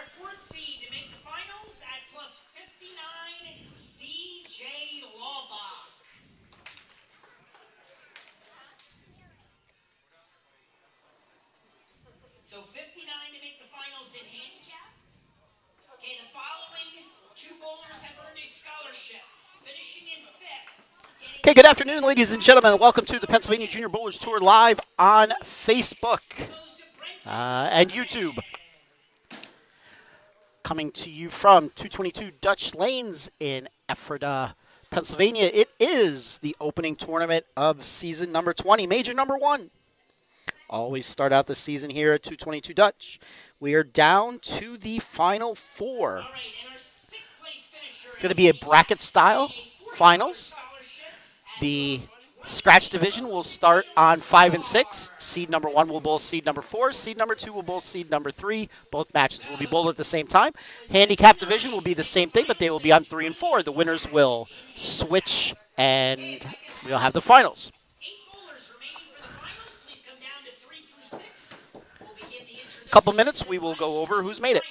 our fourth seed to make the finals at +59, CJ Lawbach. So 59 to make the finals in handicap. Okay, the following two bowlers have earned a scholarship, finishing in 5th. Okay, good afternoon, ladies and gentlemen. Welcome to the Pennsylvania Junior Bowlers Tour live on Facebook and YouTube. Coming to you from 222 Dutch Lanes in Ephrata, Pennsylvania. It is the opening tournament of season number 20, major number 1. Always start out the season here at 222 Dutch. We are down to the final 4. It's going to be a bracket-style finals. The scratch division will start on 5 and 6. Seed number 1 will bowl seed number 4. Seed number 2 will bowl seed number 3. Both matches will be bowled at the same time. Handicap division will be the same thing, but they will be on 3 and 4. The winners will switch, and we'll have the finals. Couple minutes, we will go over who's made it.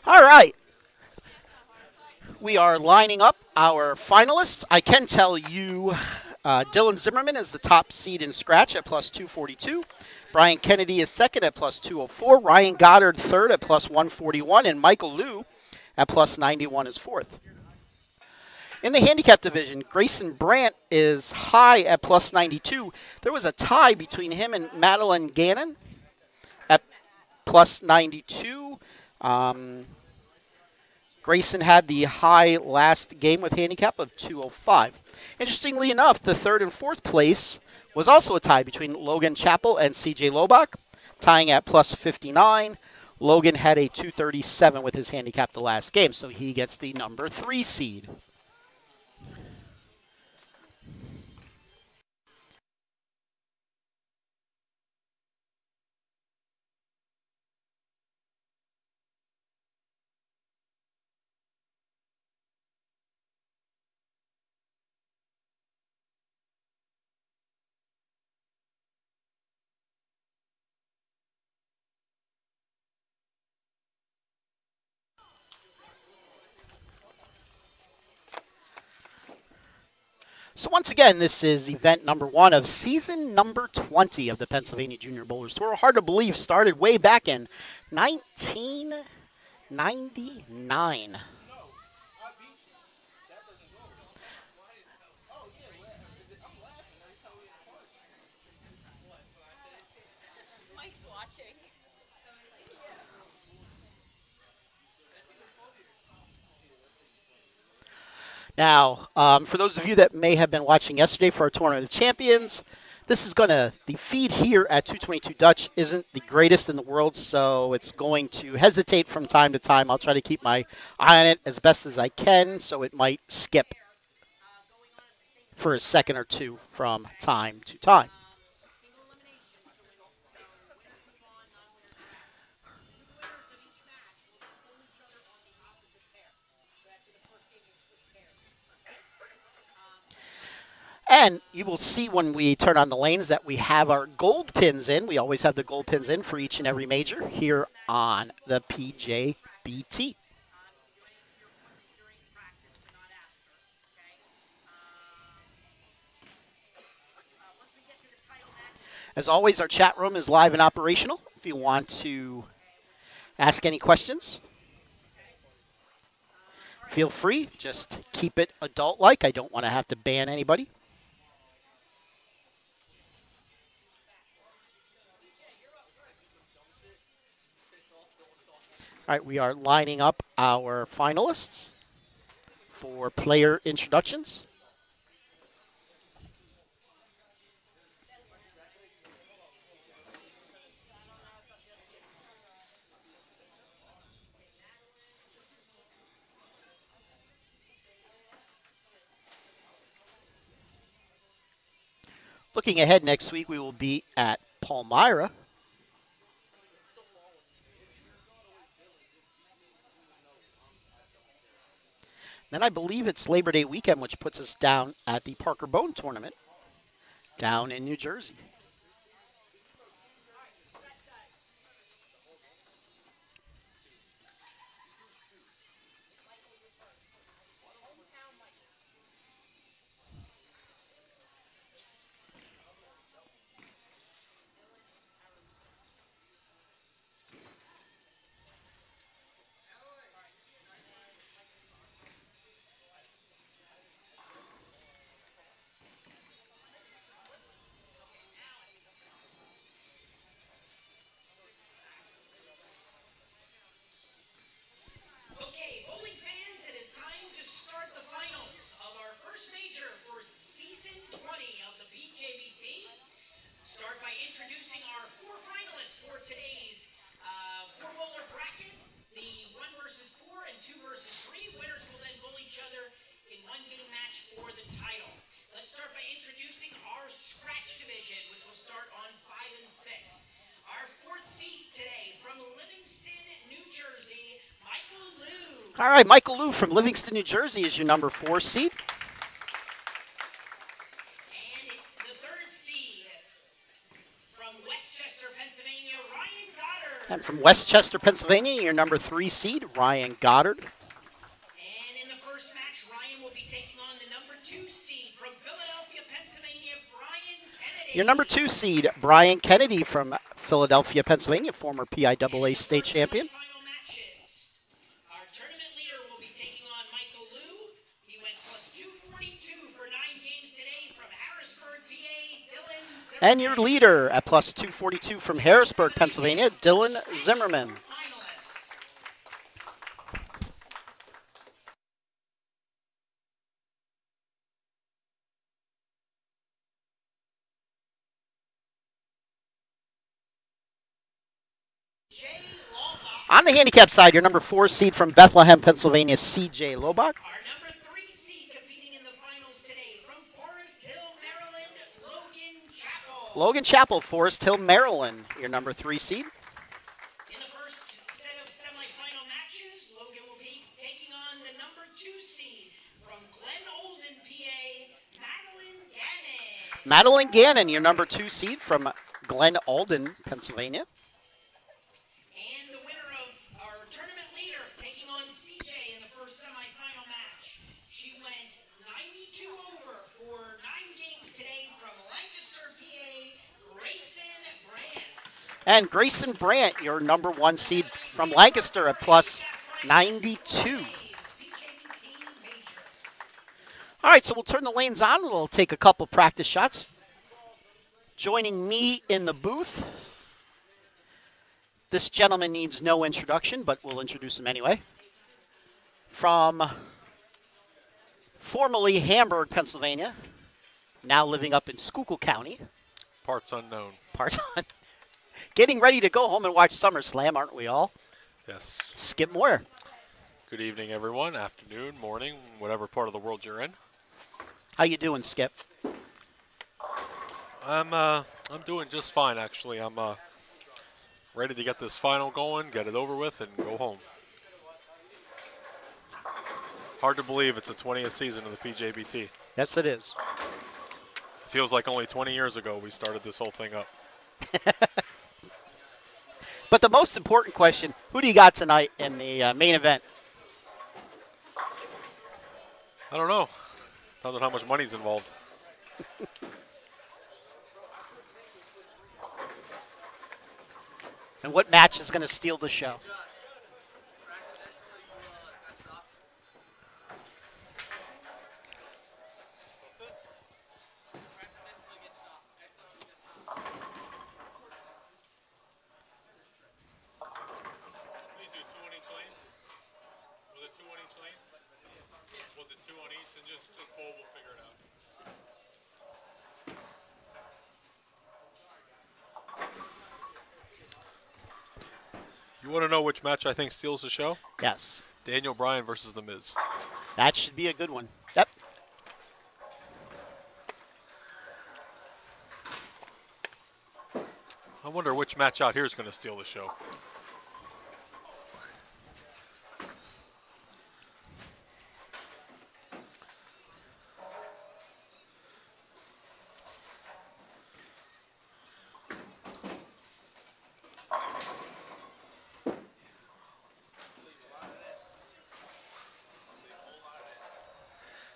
All right. We are lining up our finalists. I can tell you Dylan Zimmerman is the top seed in scratch at +242. Brian Kennedy is second at +204. Ryan Goddard third at +141. And Michael Liu at +91 is fourth. In the handicap division, Grayson Brandt is high at +92. There was a tie between him and Madeline Gannon at +92. Grayson had the high last game with handicap of 205. Interestingly enough, the third and fourth place was also a tie between Logan Chappell and CJ Lobach, tying at +59. Logan had a 237 with his handicap the last game, so he gets the number 3 seed. So once again, this is event number 1 of season number 20 of the Pennsylvania Junior Bowlers Tour. Hard to believe, started way back in 1999. Mike's watching. Now, for those of you that may have been watching yesterday for our Tournament of Champions, The feed here at 222 Dutch isn't the greatest in the world, so it's going to hesitate from time to time. I'll try to keep my eye on it as best as I can, so it might skip for a second or two from time to time. And you will see when we turn on the lanes that we have our gold pins in. We always have the gold pins in for each and every major here on the PJBT. As always, our chat room is live and operational. If you want to ask any questions, feel free. Just keep it adult-like. I don't want to have to ban anybody. All right, we are lining up our finalists for player introductions. Looking ahead next week, we will be at Palmyra. Then I believe it's Labor Day weekend, which puts us down at the Parker Bone Tournament down in New Jersey. Okay, bowling fans, it is time to start the finals of our first major for season 20 of the PJBT. Start by introducing our four finalists for today's four-bowler bracket. The 1 versus 4 and 2 versus 3. Winners will then bowl each other in one-game match for the title. Let's start by introducing our scratch division, which will start on 5 and 6. Our fourth seed today from Livingston, New Jersey, Michael Liu. All right, Michael Liu from Livingston, New Jersey is your number 4 seed. And the third seed from Westchester, Pennsylvania, Ryan Goddard. And from Westchester, Pennsylvania, your number 3 seed, Ryan Goddard. And in the first match, Ryan will be taking on the number 2 seed from Philadelphia, Pennsylvania, Brian Kennedy. Your number 2 seed, Brian Kennedy from Philadelphia, Pennsylvania, former PIAA state champion. Final matches. Our tournament leader will be taking on Michael Liu. He went plus 242 for 9 games today from Harrisburg, PA, Dylan Zimmerman. And your leader at plus 242 from Harrisburg, Pennsylvania, Dylan Zimmerman. Finalists. Jay Lobach. On the handicap side, your number 4 seed from Bethlehem, Pennsylvania, CJ Lobach. Our number 3 seed competing in the finals today from Forest Hill, Maryland, Logan Chappell. Logan Chappell, Forest Hill, Maryland, your number 3 seed. In the first set of semifinal matches, Logan will be taking on the number 2 seed from Glen Olden, PA, Madeline Gannon. Madeline Gannon, your number 2 seed from Glen Alden, Pennsylvania. And the winner of our tournament leader taking on CJ in the first semifinal match. She went 92 over for 9 games today from Lancaster, PA, Grayson Brandt. And Grayson Brandt, your number 1 seed from Lancaster at plus 92. PJBT Major. All right, so we'll turn the lanes on. We'll take a couple practice shots. Joining me in the booth, this gentleman needs no introduction, but we'll introduce him anyway. From formerly Hamburg, Pennsylvania, now living up in Schuylkill County, Parts unknown. Parts on. Getting ready to go home and watch SummerSlam, aren't we all? Yes. Skip Moore. Good evening, everyone. Afternoon, morning, whatever part of the world you're in. How you doing, Skip? I'm doing just fine, actually. I'm ready to get this final going, get it over with, and go home. Hard to believe it's the 20th season of the PJBT. Yes, it is. Feels like only 20 years ago we started this whole thing up. But the most important question, who do you got tonight in the main event? I don't know. Depends on how much money's involved. And what match is going to steal the show? Was it 2 on each? And just Bo will figure it out. You want to know which match I think steals the show? Yes. Daniel Bryan versus The Miz. That should be a good one. Yep. I wonder which match out here is going to steal the show.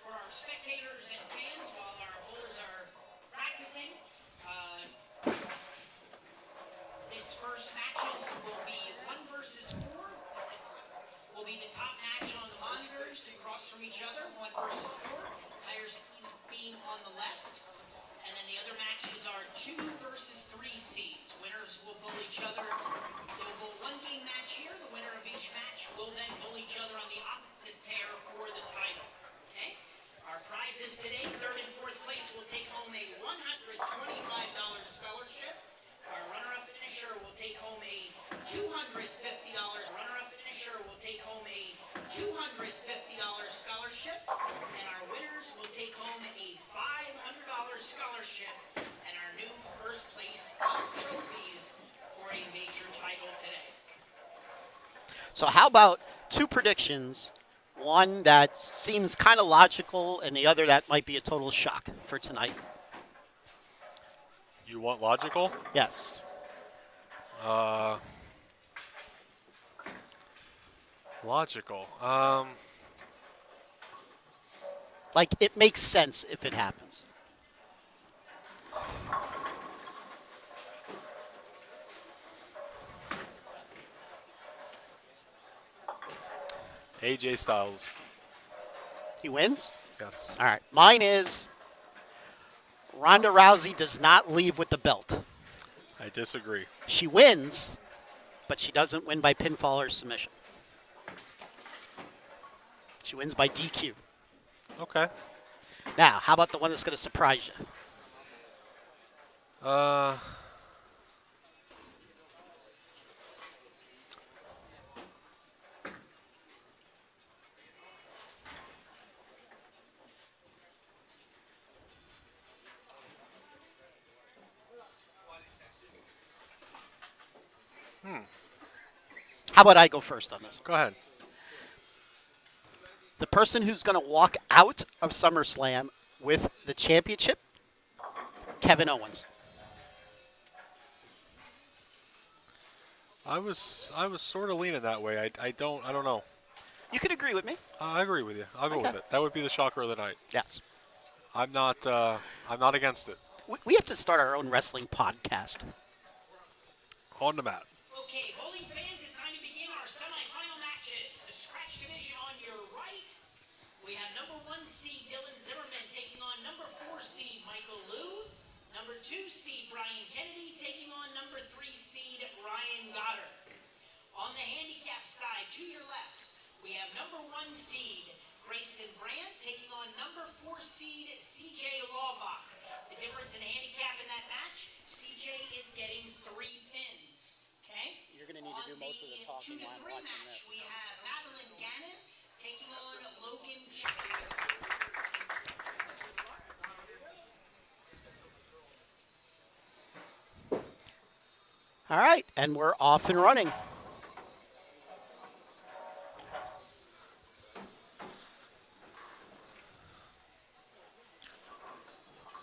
For our spectators and fans, while our bowlers are practicing, this first matches will be 1 versus 4. Will be the top match on the monitors across from each other, 1 versus 4. Higher seed being on the left. And then the other matches are 2 versus 3 seeds. Winners will bowl each other. They will bowl 1-game match here. The winner of each match will then bowl each other on the opposite pair for the title. Okay? Our prizes today, 3rd and 4th place will take home a $125 scholarship. Our runner-up finisher will take home a $250. Runner-up finisher will take home a $250 scholarship, and our winners will take home a $500 scholarship and our new first place cup trophies for a major title today. So how about 2 predictions? One that seems kind of logical and the other that might be a total shock for tonight. You want logical? Yes. Logical. Like, it makes sense if it happens. AJ Styles. He wins? Yes. All right. Mine is Ronda Rousey does not leave with the belt. I disagree. She wins, but she doesn't win by pinfall or submission. She wins by DQ. Okay. Now, how about the one that's going to surprise you? How about I go first on this? Go ahead. The person who's going to walk out of SummerSlam with the championship, Kevin Owens. I was sort of leaning that way. I don't know. You could agree with me. I agree with you. I'll go Okay. with it. That would be the shocker of the night. Yes. I'm not against it. We have to start our own wrestling podcast. On the mat. Okay, bowling fans, it's time to begin our semifinal matches. The scratch division on your right. We have number 1 seed Dylan Zimmerman taking on number 4 seed Michael Liu. Number 2 seed Brian Kennedy taking on number 3 seed Ryan Goddard. On the handicap side, to your left, we have number 1 seed Grayson Brandt taking on number 4 seed CJ Laubach. The difference in handicap in that match, 2 to 3 match. We have Madeline Gannon taking on Logan. All right, and we're off and running.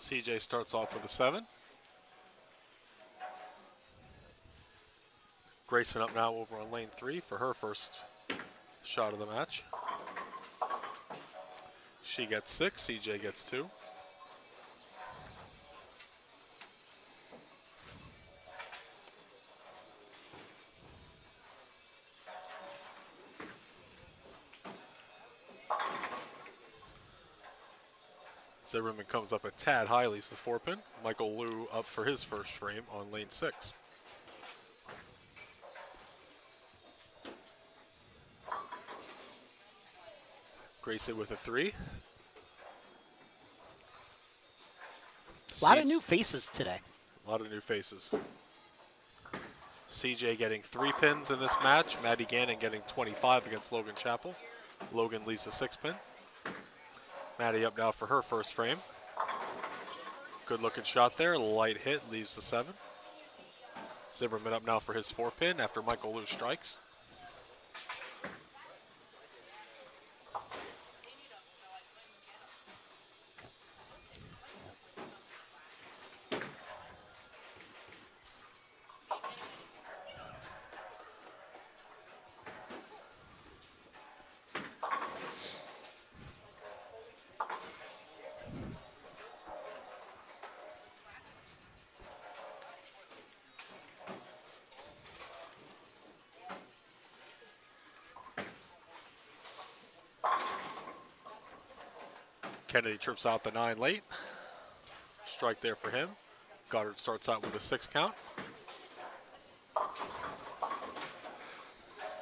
CJ starts off with a 7. Grayson up now over on lane 3 for her first shot of the match. She gets 6, CJ gets 2. Zimmerman comes up a tad high, leaves the 4-pin. Michael Liu up for his first frame on lane 6. Grayson with a 3. A lot of new faces today. A lot of new faces. CJ getting 3 pins in this match. Maddie Gannon getting 25 against Logan Chappell. Logan leaves the 6-pin. Maddie up now for her first frame. Good looking shot there. Light hit, leaves the 7. Zimmerman up now for his 4-pin after Michael Liu strikes. Kennedy trips out the 9 late. Strike there for him. Goddard starts out with a 6 count.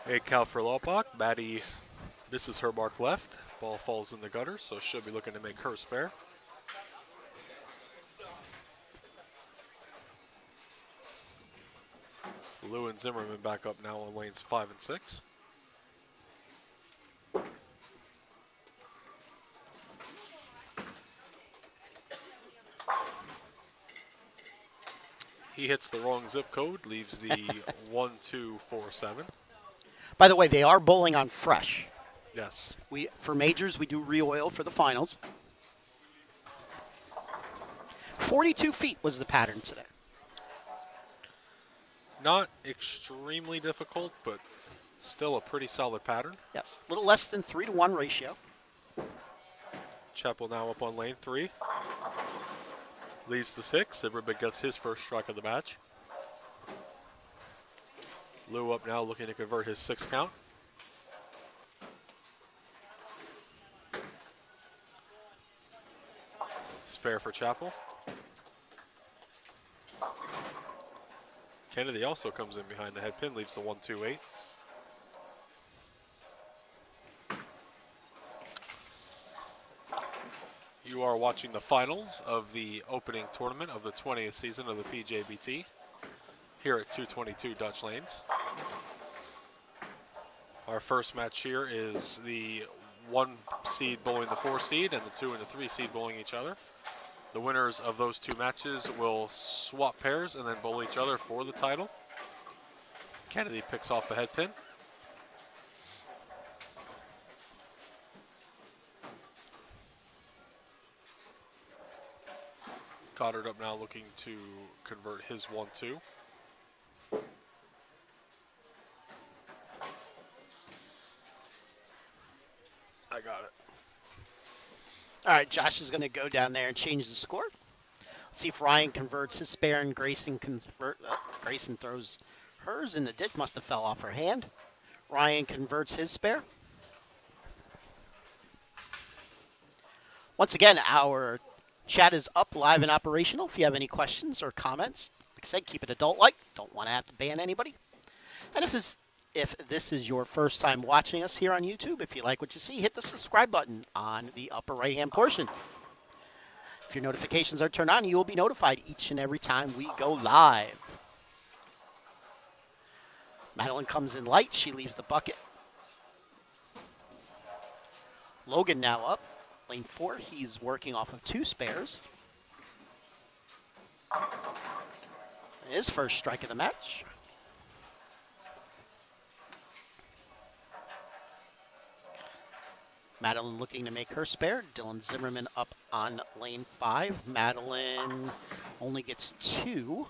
8 count for Lopok. Maddie misses her mark left. Ball falls in the gutter, so she'll be looking to make her spare. Liu and Zimmerman back up now on lanes 5 and 6. He hits the wrong zip code, leaves the 1247. By the way, they are bowling on fresh. Yes. For majors, we do re-oil for the finals. 42 feet was the pattern today. Not extremely difficult, but still a pretty solid pattern. Yes, a little less than 3-to-1 ratio. Chappell now up on lane 3. Leaves the 6. Zimmerman gets his first strike of the match. Liu up now looking to convert his 6 count. Spare for Chappell. Kennedy also comes in behind the head pin, leaves the 128. You are watching the finals of the opening tournament of the 20th season of the PJBT here at 222 Dutch Lanes. Our first match here is the 1 seed bowling the 4 seed and the 2 and the 3 seed bowling each other. The winners of those 2 matches will swap pairs and then bowl each other for the title. Kennedy picks off the head pin. Goddard up now looking to convert his 1-2. I got it. All right, Josh is going to go down there and change the score. Let's see if Ryan converts his spare and Grayson Grayson throws hers in the ditch. Must have fell off her hand. Ryan converts his spare. Once again, our chat is up, live and operational. If you have any questions or comments, like I said, keep it adult-like. Don't want to have to ban anybody. And if this is your first time watching us here on YouTube, if you like what you see, hit the subscribe button on the upper right-hand portion. If your notifications are turned on, you will be notified each and every time we go live. Madeline comes in light. She leaves the bucket. Logan now up. Lane 4. He's working off of 2 spares. His first strike of the match. Madeline looking to make her spare. Dylan Zimmerman up on lane 5. Madeline only gets 2.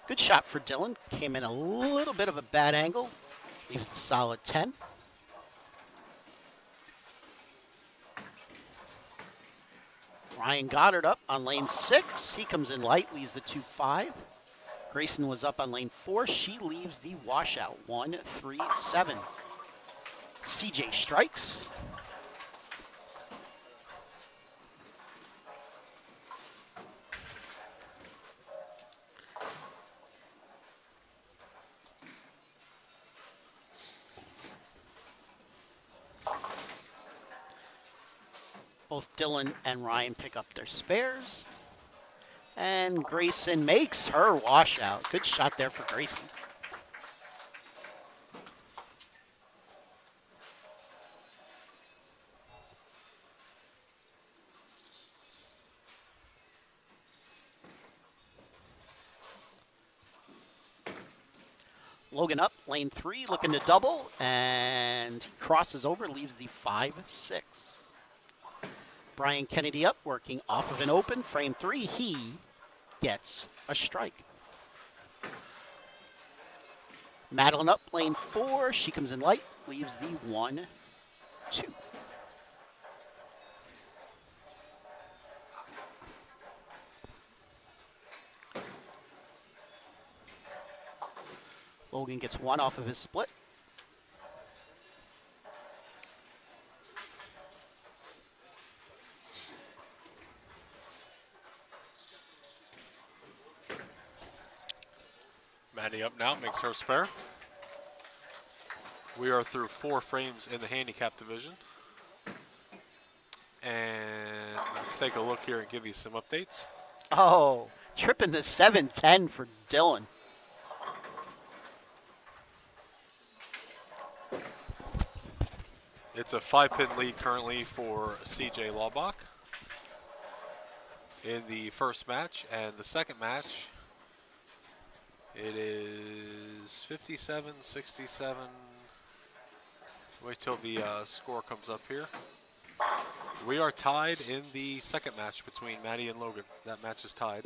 Good shot for Dylan. Came in a little bit of a bad angle. Leaves the solid 10. Ryan Goddard up on lane 6. He comes in light, leaves the 2-5. Grayson was up on lane 4. She leaves the washout 1-3-7. CJ strikes. Both Dylan and Ryan pick up their spares. And Grayson makes her washout. Good shot there for Grayson. Logan up, lane 3, looking to double, and he crosses over, leaves the 5-6. Brian Kennedy up, working off of an open, frame 3, he gets a strike. Madeline up, lane 4, she comes in light, leaves the 1-2. Logan gets 1 off of his split. Maddie up now, makes her spare. We are through 4 frames in the handicap division. And let's take a look here and give you some updates. Oh, tripping the 7-10 for Dylan. It's a 5-pin lead currently for CJ Laubach in the first match, and the second match, it is 57-67. Wait till the score comes up here. We are tied in the second match between Maddie and Logan. That match is tied.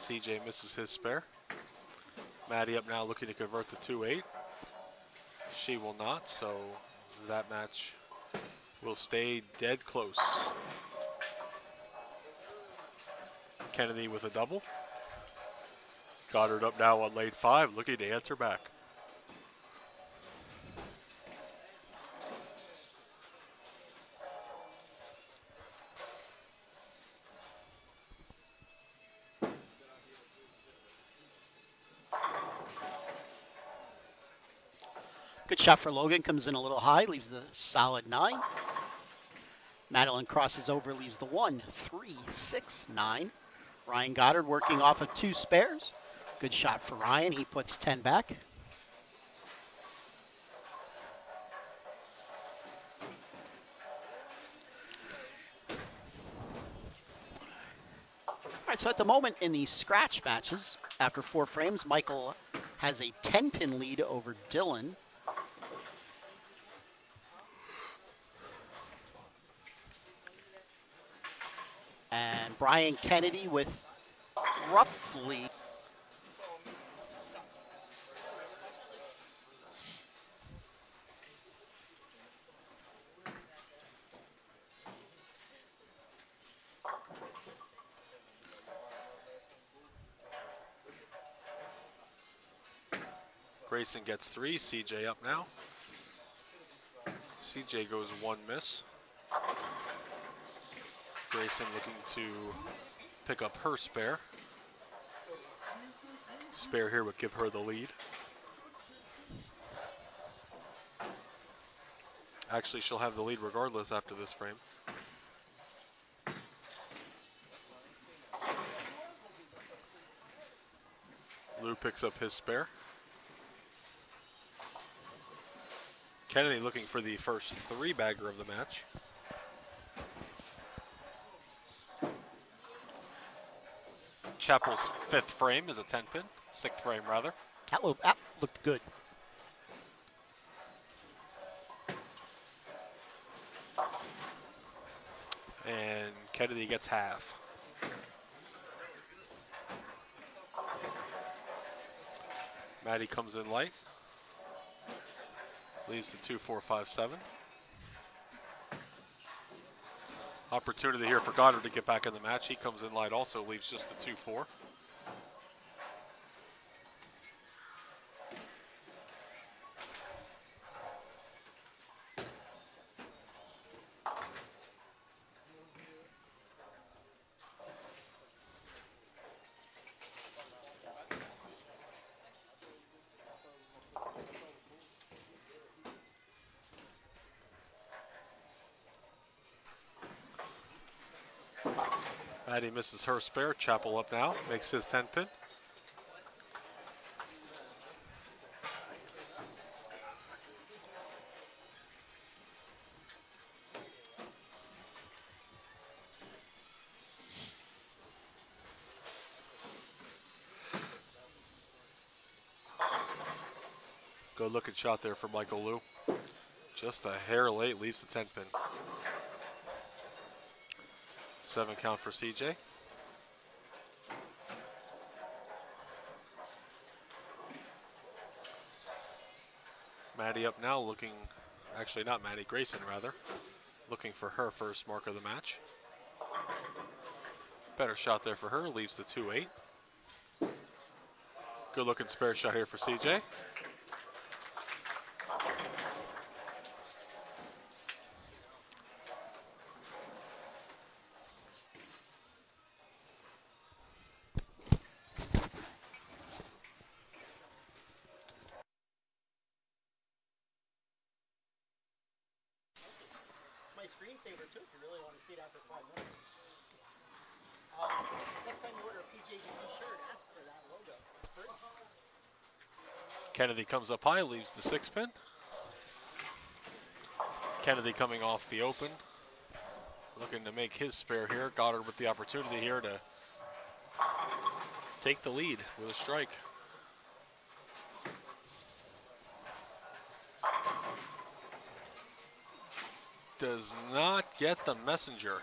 CJ misses his spare. Maddie up now looking to convert the 2-8. She will not, so that match will stay dead close. Kennedy with a double. Goddard up now on lane 5, looking to answer back. Good shot for Logan, comes in a little high, leaves the solid 9. Madeline crosses over, leaves the 1-3-6-9. Ryan Goddard working off of 2 spares. Good shot for Ryan, he puts 10 back. All right, so at the moment in the scratch matches, after 4 frames, Michael has a 10-pin lead over Dylan. And Brian Kennedy with roughly Grayson gets 3, CJ up now. CJ goes 1 miss. Grayson looking to pick up her spare. Spare here would give her the lead. Actually, she'll have the lead regardless after this frame. Lou picks up his spare. Kennedy looking for the first 3-bagger of the match. Chappell's 5th frame is a 10-pin, 6th frame rather. That looked good. And Kennedy gets half. Maddie comes in light. Leaves the 2-4-5-7. Opportunity here for Goddard to get back in the match. He comes in light also, leaves just the 2-4. Maddie misses her spare. Chappell up now, makes his 10-pin. Good looking shot there for Michael Liu. Just a hair late, leaves the 10-pin. 7 count for CJ. Maddie up now looking, actually not Maddie, Grayson rather, looking for her first mark of the match. Better shot there for her, leaves the 2-8. Good looking spare shot here for CJ. My screensaver too, if you really want to see it after 5 minutes. Next time you order a PJBT shirt, ask for that logo. It's free. Kennedy comes up high, leaves the 6-pin. Kennedy coming off the open, looking to make his spare here. Goddard with the opportunity here to take the lead with a strike. Does not get the messenger.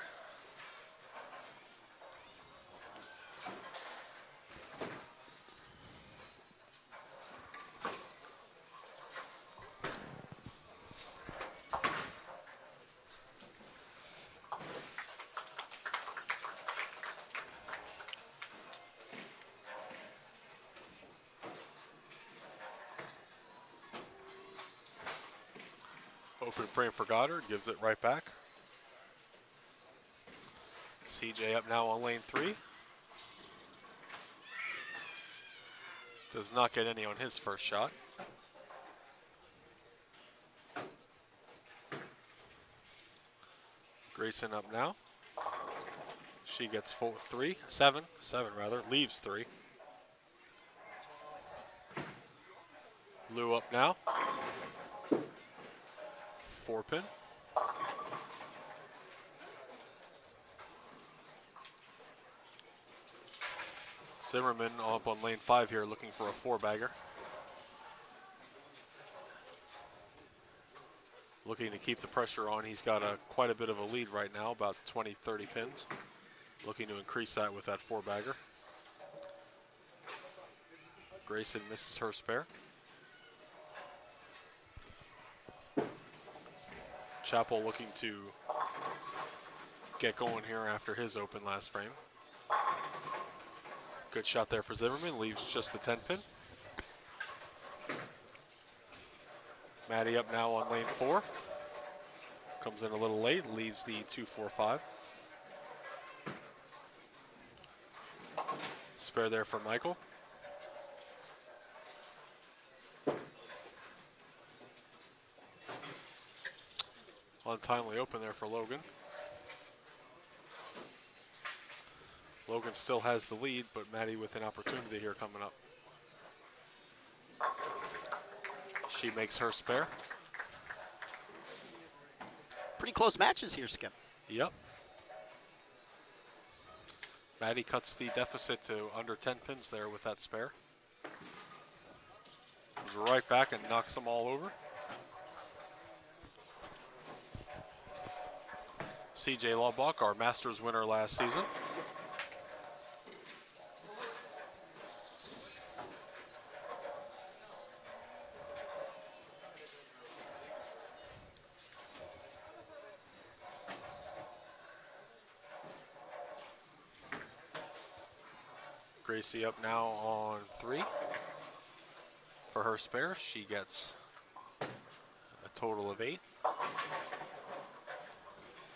Open frame for Goddard, gives it right back. CJ up now on lane 3. Does not get any on his first shot. Grayson up now. She gets 7 rather, leaves 3. Lou up now. 4-pin. Zimmerman up on lane 5 here looking for a 4-bagger. Looking to keep the pressure on. He's got quite a bit of a lead right now, about 20, 30 pins. Looking to increase that with that 4-bagger. Grayson misses her spare. Chappell looking to get going here after his open last frame. Good shot there for Zimmerman, leaves just the 10-pin. Maddie up now on lane 4. Comes in a little late, leaves the 2-4-5. Spare there for Michael. Untimely open there for Logan. Logan still has the lead, but Maddie with an opportunity here coming up. She makes her spare. Pretty close matches here, Skip. Yep. Maddie cuts the deficit to under 10 pins there with that spare. Goes right back and knocks them all over. CJ Laubach, our Masters winner last season. Gracie up now on 3 for her spare. She gets a total of 8.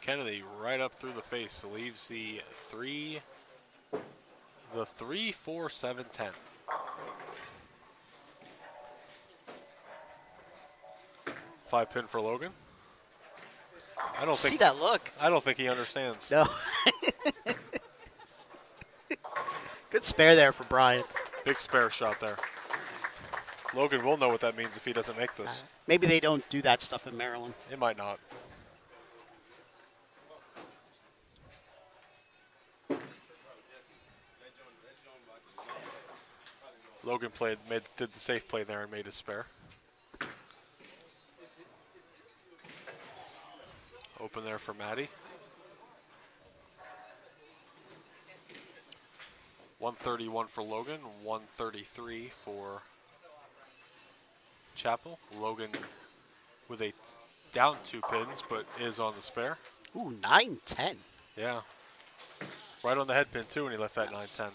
Kennedy right up through the face, leaves the 3, 4, 7, 10. Five pin for Logan. I don't think See that look? I don't think he understands. No. Good spare there for Brian. Big spare shot there. Logan will know what that means if he doesn't make this. Maybe they don't do that stuff in Maryland. It might not. Logan did the safe play there and made his spare. Open there for Maddie. 131 for Logan, 133 for Chappell. Logan with a down 2 pins, but is on the spare. Ooh, 9-10. Yeah. Right on the head pin too when he left that 9-10.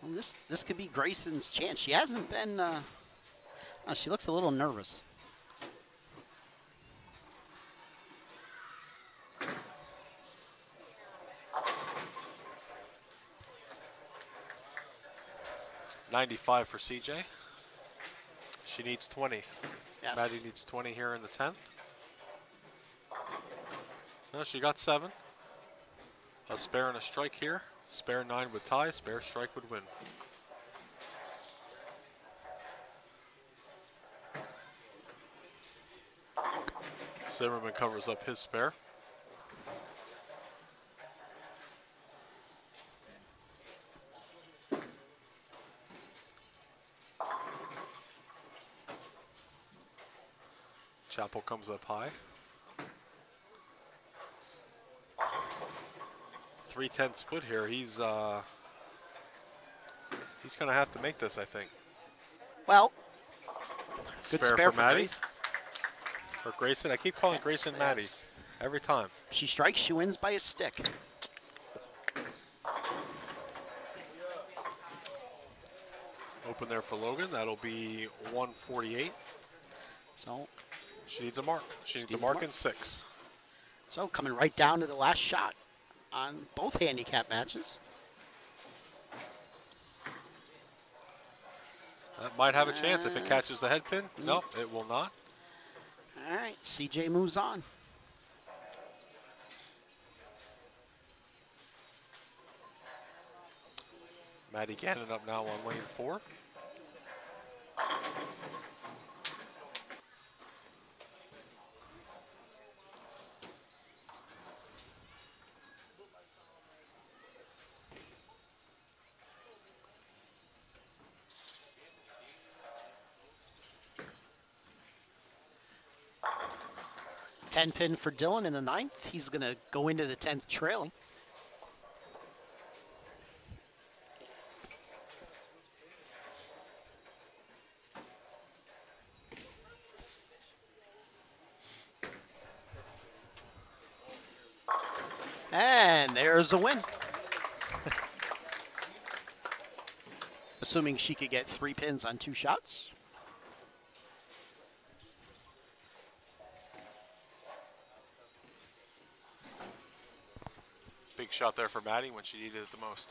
Well, this could be Grayson's chance. She hasn't been, oh, she looks a little nervous. $95 for CJ. She needs 20. Yes. Maddie needs 20 here in the 10th. No, she got 7. A spare and a strike here. Spare 9 with tie. Spare strike would win. Zimmerman covers up his spare. Chappell comes up high. 3-10 split here. He's gonna have to make this, I think. Well, good Spare spare for Maddie. Grace. Or Grayson. I keep calling Yes, Grayson Maddie yes. every time. She strikes, she wins by a stick. Open there for Logan. That'll be 148. So, She needs a mark. She needs a mark in 6. so coming right down to the last shot on both handicap matches. That might have a chance if it catches the head pin. Nope, it will not. All right, CJ moves on. Maddie Gannon up now on lane 4. Ten pin for Dylan in the 9th. He's going to go into the 10th trailing. And there's a win. Assuming she could get 3 pins on 2 shots. Big shot there for Maddie when she needed it the most.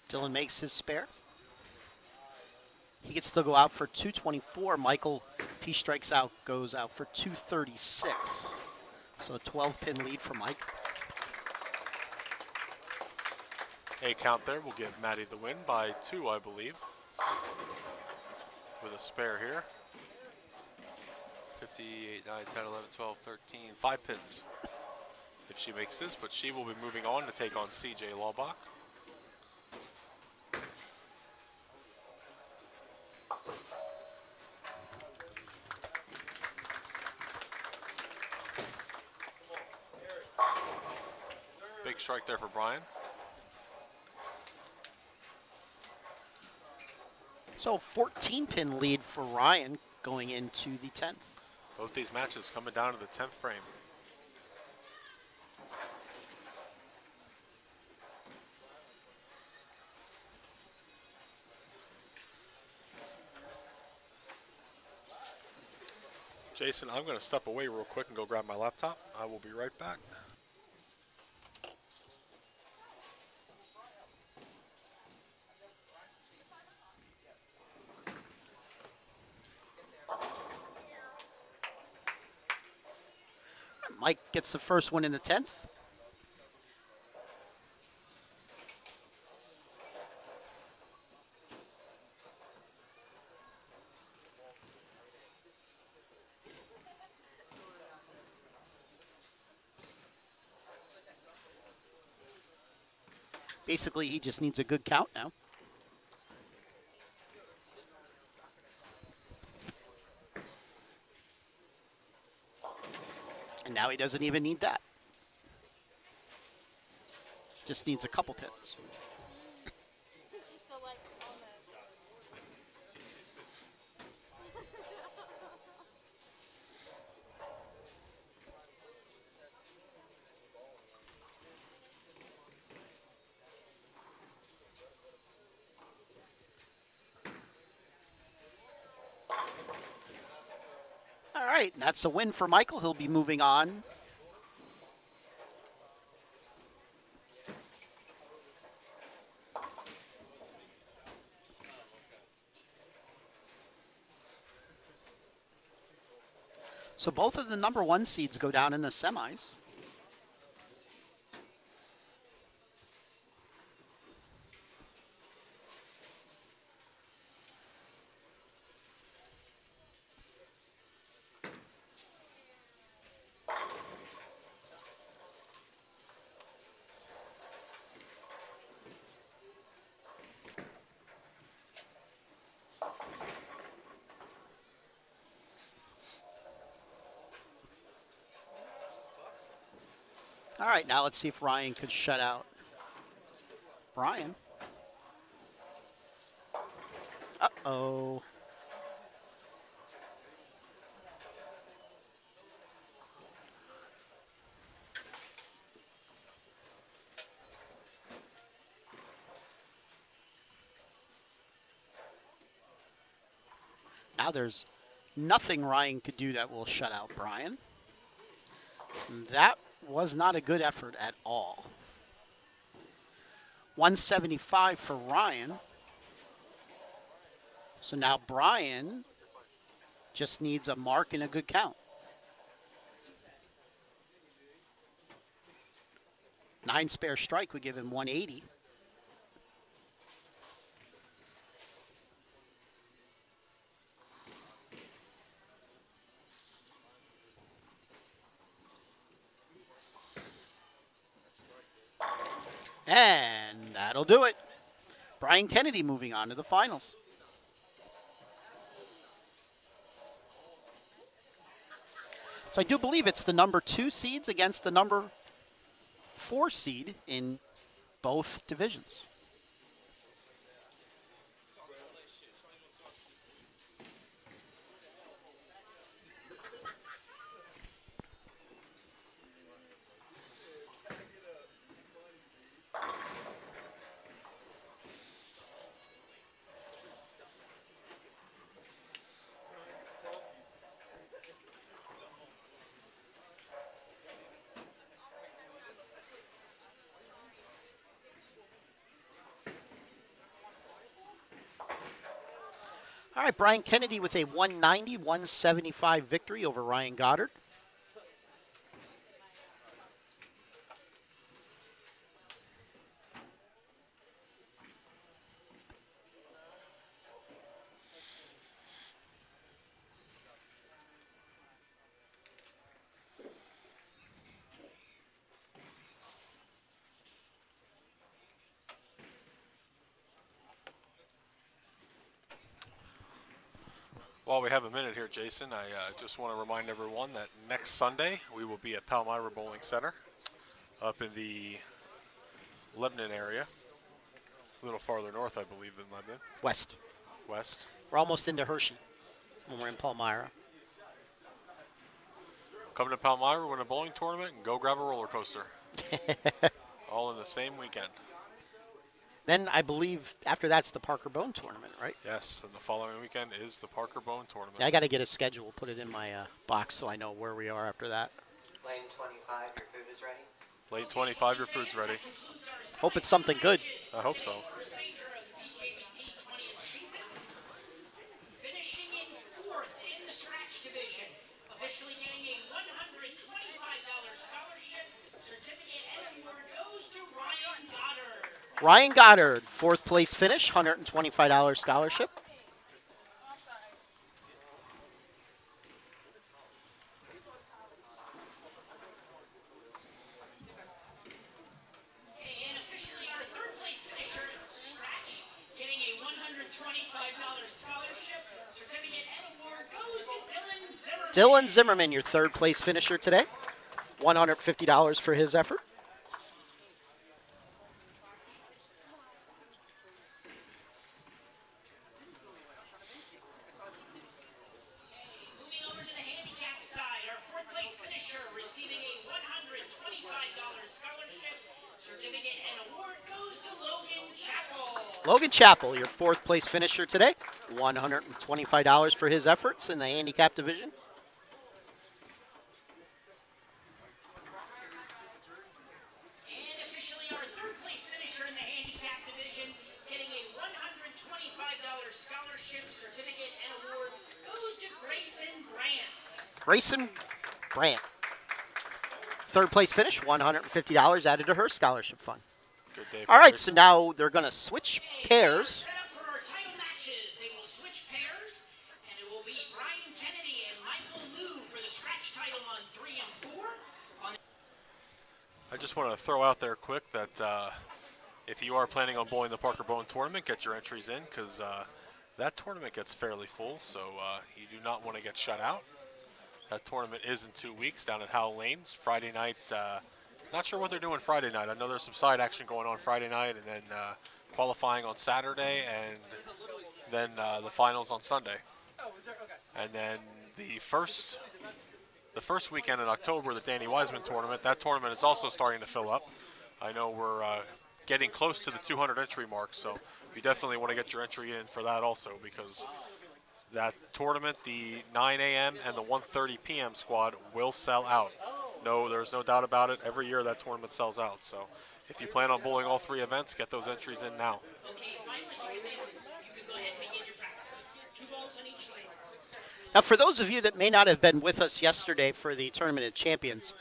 Dylan makes his spare. He gets to go out for 224. Michael, if he strikes out, goes out for 236. So a 12-pin lead for Mike. A count there will give Maddie the win by 2, I believe. With a spare here. 58, 9, 10, 11, 12, 13, 5 pins. If she makes this, but she will be moving on to take on CJ Laubach. Big strike there for Brian. So 14-pin lead for Ryan going into the 10th. Both these matches coming down to the 10th frame. Jason, I'm going to step away real quick and go grab my laptop. I will be right back. Mike gets the first one in the 10th. Basically, he just needs a good count now. And now he doesn't even need that. Just needs a couple pins. She's still like almost. All right, that's a win for Michael. He'll be moving on. So both of the number 1 seeds go down in the semis. All right, now let's see if Ryan could shut out Brian. Uh-oh. Now there's nothing Ryan could do that will shut out Brian. That was not a good effort at all. 175 for Ryan. So now Brian just needs a mark and a good count. 9 spare strike would give him 180. And that'll do it. Brian Kennedy moving on to the finals. So I do believe it's the number 2 seeds against the number 4 seed in both divisions. All right, Brian Kennedy with a 190-175 victory over Ryan Goddard. While we have a minute here, Jason, I just want to remind everyone that next Sunday we will be at Palmyra Bowling Center up in the Lebanon area. A little farther north, I believe, than Lebanon. West. West. We're almost into Hershey when we're in Palmyra. Come to Palmyra, win a bowling tournament, and go grab a roller coaster. All in the same weekend. Then I believe after that's the Parker Bone tournament, right? Yes, and the following weekend is the Parker Bone tournament. Yeah, I got to get a schedule, put it in my box so I know where we are after that. Lane 25, your food is ready. Lane 25, your food's ready. Hope it's something good. I hope so. First major of the PJBT 20th season. Finishing in 4th in the scratch division. Officially getting a $125 scholarship. Certificate and award goes to Ryan Goddard. Ryan Goddard, 4th place finish, $125 scholarship. And officially our 3rd place finisher, scratch, getting a $125 scholarship. Certificate and award goes to Dylan Zimmerman. Dylan Zimmerman, your 3rd place finisher today. $150 for his effort. Moving over to the handicap side, our 4th place finisher receiving a $125 scholarship. Certificate and award goes to Logan Chappell. Logan Chappell, your 4th place finisher today. $125 for his efforts in the handicap division. And officially our 3rd place finisher in the handicap division, getting a $125 scholarship. Certificate and award goes to Grayson Brandt. Grayson Brandt. 3rd place finish, $150 added to her scholarship fund. Good day for All right, Grayson. so now they're going to switch pairs. Set up for our title matches. They will switch pairs, and it will be Brian Kennedy and Michael Liu for the scratch title on 3 and 4. I just want to throw out there quick that if you are planning on bowling the Parker Bone tournament, get your entries in because that tournament gets fairly full, so you do not want to get shut out. That tournament is in 2 weeks down at Howell Lanes. Friday night, not sure what they're doing Friday night. I know there's some side action going on Friday night and then qualifying on Saturday and then the finals on Sunday. And then the first weekend in October, the Danny Wiseman tournament, that tournament is also starting to fill up. I know we're getting close to the 200 entry mark, so you definitely want to get your entry in for that also because that tournament, the 9 a.m. and the 1:30 p.m. squad will sell out. No, there's no doubt about it. Every year that tournament sells out. So if you plan on bowling all 3 events, get those entries in now. Okay, if I was you, you could go ahead and begin your practice. 2 balls on each lane. Now, for those of you that may not have been with us yesterday for the Tournament of Champions,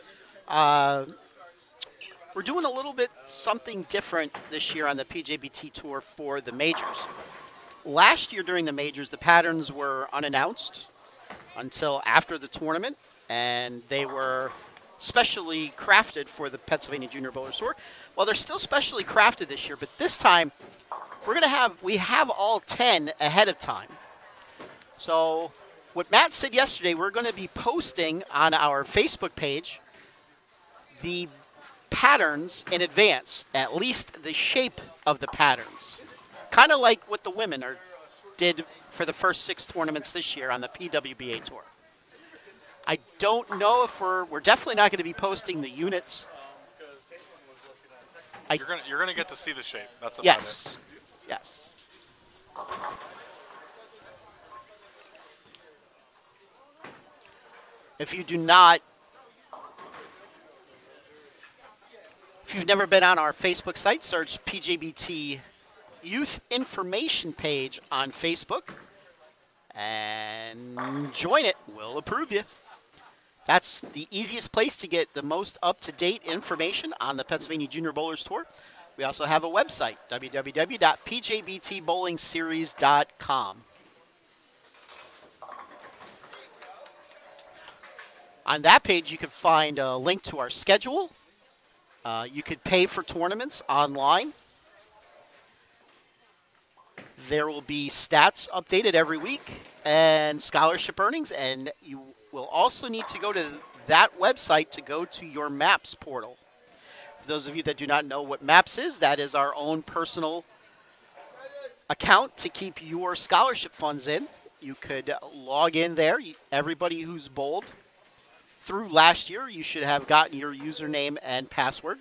we're doing a little bit something different this year on the PJBT Tour for the majors. Last year during the majors, the patterns were unannounced until after the tournament, and they were specially crafted for the Pennsylvania Junior Bowlers Tour. Well, they're still specially crafted this year, but this time we have all 10 ahead of time. So what Matt said yesterday, we're going to be posting on our Facebook page the patterns in advance, at least the shape of the patterns. Kind of like what the women did for the first 6 tournaments this year on the PWBA Tour. I don't know if we're definitely not going to be posting the units. You're gonna get to see the shape. That's about Yes, it. yes. If you've never been on our Facebook site, search PJBT Youth Information page on Facebook and join it. We'll approve you. That's the easiest place to get the most up-to-date information on the Pennsylvania Junior Bowlers Tour. We also have a website, www.pjbtbowlingseries.com. On that page, you can find a link to our schedule. You could pay for tournaments online. There will be stats updated every week and scholarship earnings, and you will also need to go to that website to go to your MAPS portal. For those of you that do not know what MAPS is, that is our own personal account to keep your scholarship funds in. You could log in there. Everybody who's bowled through last year, you should have gotten your username and password.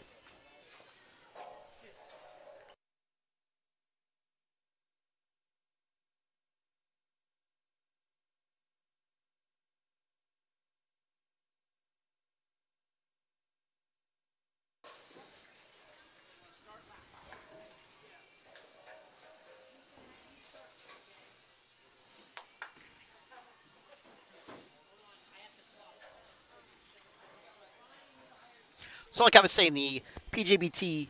So like I was saying, the PJBT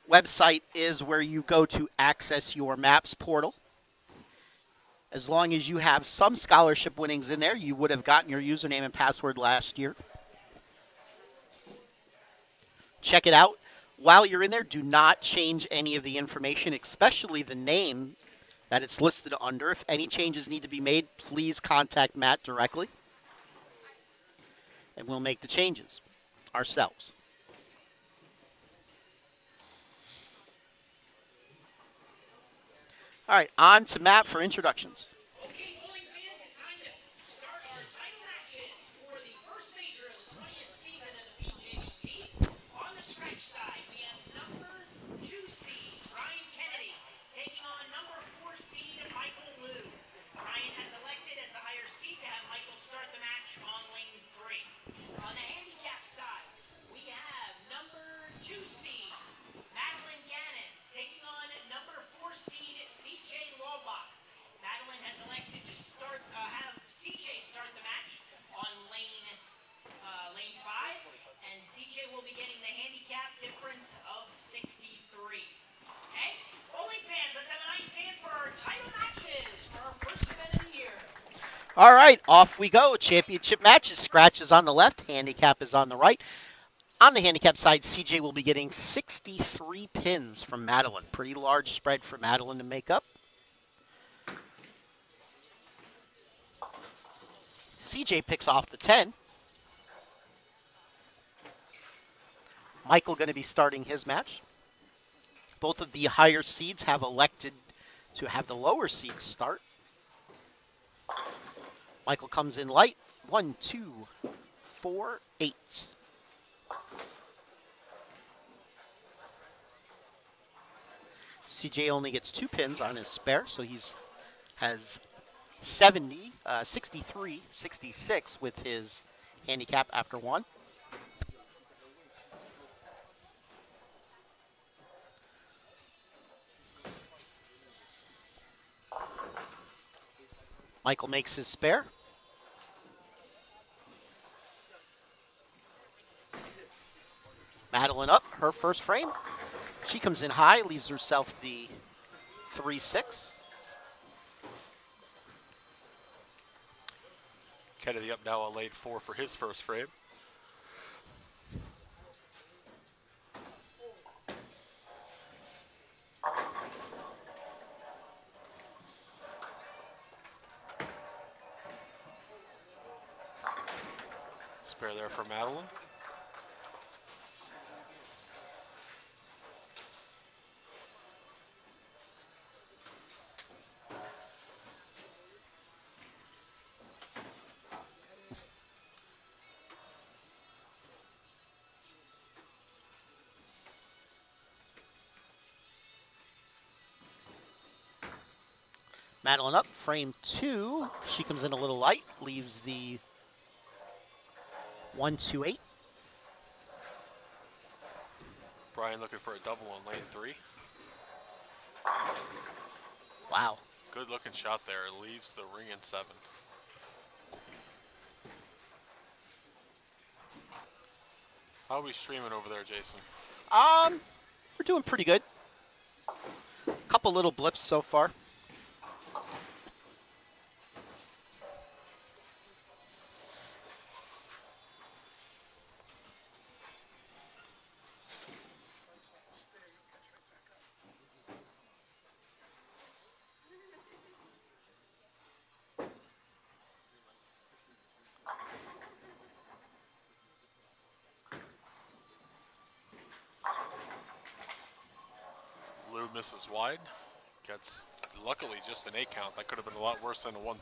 website is where you go to access your MAPS portal. As long as you have some scholarship winnings in there, you would have gotten your username and password last year. Check it out. While you're in there, do not change any of the information, especially the name that it's listed under. If any changes need to be made, please contact Matt directly, and we'll make the changes ourselves. All right, on to Matt for introductions. Okay, bowling fans, it's time to start our title matches for the first major of the 20th season of the PJBT. On the scratch side, we have number 2 seed, Ryan Kennedy, taking on number 4 seed, Michael Liu. Ryan has elected as the higher seed to have Michael start the match on lane 3. On the handicap side, we have number 2 seed, Madeline Gannon, taking on number 4 seed, CJ Lawbach. Madeline has elected to have CJ start the match on lane 5, and CJ will be getting the handicap difference of 63. Okay, bowling fans, let's have a nice hand for our title matches for our first event of the year. All right, off we go. Championship matches. Scratch is on the left, handicap is on the right. On the handicap side, CJ will be getting 63 pins from Madeline. Pretty large spread for Madeline to make up. CJ picks off the 10. Michael going to be starting his match. Both of the higher seeds have elected to have the lower seeds start. Michael comes in light. 1, 2, 4, 8. CJ only gets 2 pins on his spare, so has 63, 66 with his handicap after 1. Michael makes his spare. Madeline up, her first frame. She comes in high, leaves herself the 3-6. Kennedy up now on lane 4 for his first frame. Spare there for Madeline. Madeline up, frame 2. She comes in a little light, leaves the 1, 2, 8. Brian looking for a double on lane 3. Wow. Good looking shot there. It leaves the ring in 7. How are we streaming over there, Jason? We're doing pretty good. Couple little blips so far. misses wide. Gets, luckily, just an 8 count. That could have been a lot worse than a 1-2.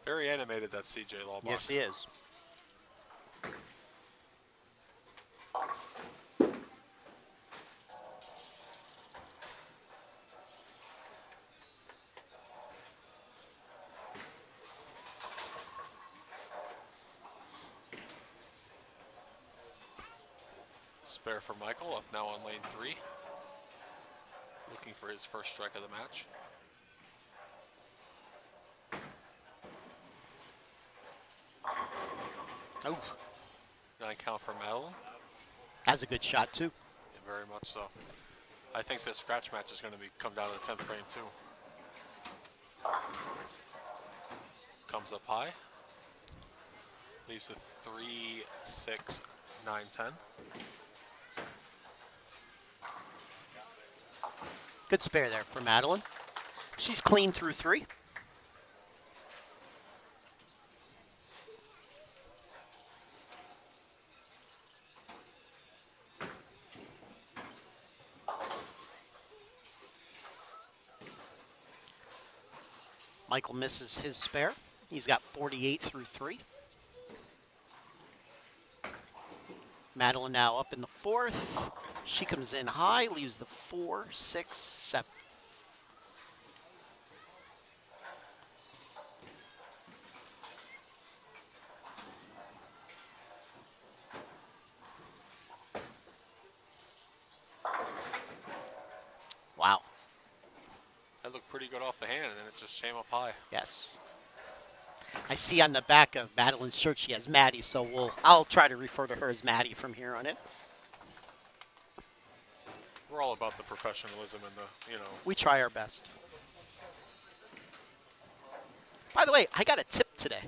Very animated, that CJ Laubach. Yes, he is. Spare for Michael, up now on lane 3. Looking for his first strike of the match. Oh, 9 count for Madeline. that's a good shot, too. Yeah, very much so. I think this scratch match is going to come down to the 10th frame too. Comes up high. Leaves a 3, 6, 9, 10. Good spare there for Madeline. She's clean through 3. Michael misses his spare. He's got 48 through 3. Madeline now up in the 4th. She comes in high, leaves the 4, 6, 7. Wow. That looked pretty good off the hand, and then it just came up high. Yes. I see on the back of Madeline's shirt she has Maddie, so I'll try to refer to her as Maddie from here on in. We're all about the professionalism and the, We try our best. By the way, I got a tip today.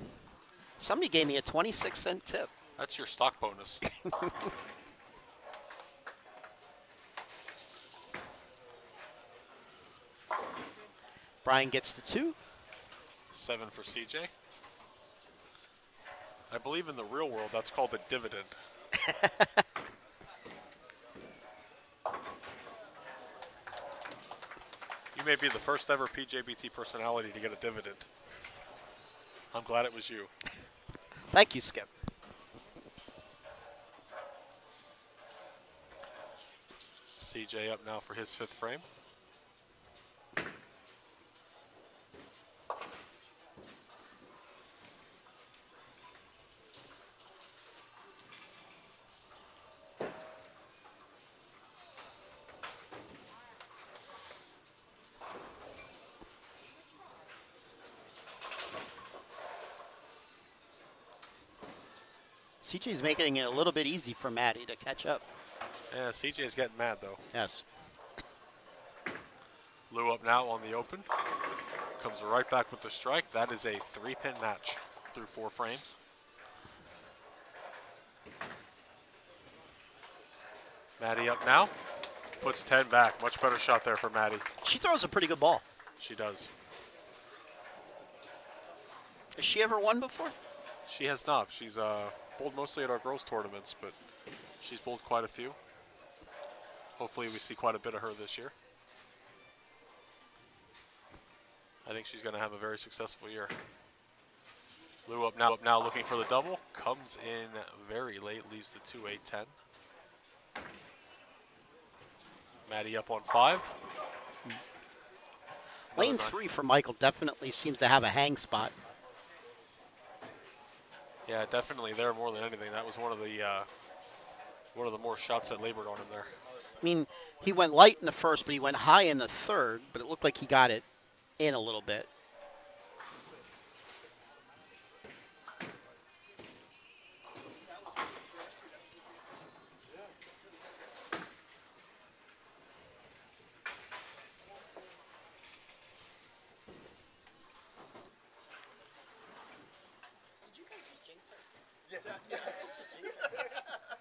Somebody gave me a 26-cent tip. That's your stock bonus. Brian gets the 2. 7 for CJ. I believe in the real world that's called a dividend. You may be the first ever PJBT personality to get a dividend. I'm glad it was you. Thank you, Skip. CJ up now for his 5th frame. CJ's making it a little bit easy for Maddie to catch up. Yeah, CJ's getting mad though. Yes. Lou up now on the open. Comes right back with the strike. That is a 3-pin match through 4 frames. Maddie up now. Puts 10 back. Much better shot there for Maddie. She throws a pretty good ball. She does. Has she ever won before? She has not. She's bowled mostly at our girls tournaments, but she's bowled quite a few. Hopefully we see quite a bit of her this year. I think she's going to have a very successful year. Lou up now looking for the double. Comes in very late, leaves the 2, 8, 10. Maddie up on 5. Lane 3 for Michael definitely seems to have a hang spot. Yeah, definitely there more than anything. That was one of the more shots that labored on him there. I mean, he went light in the 1st, but he went high in the 3rd, but it looked like he got it in a little bit.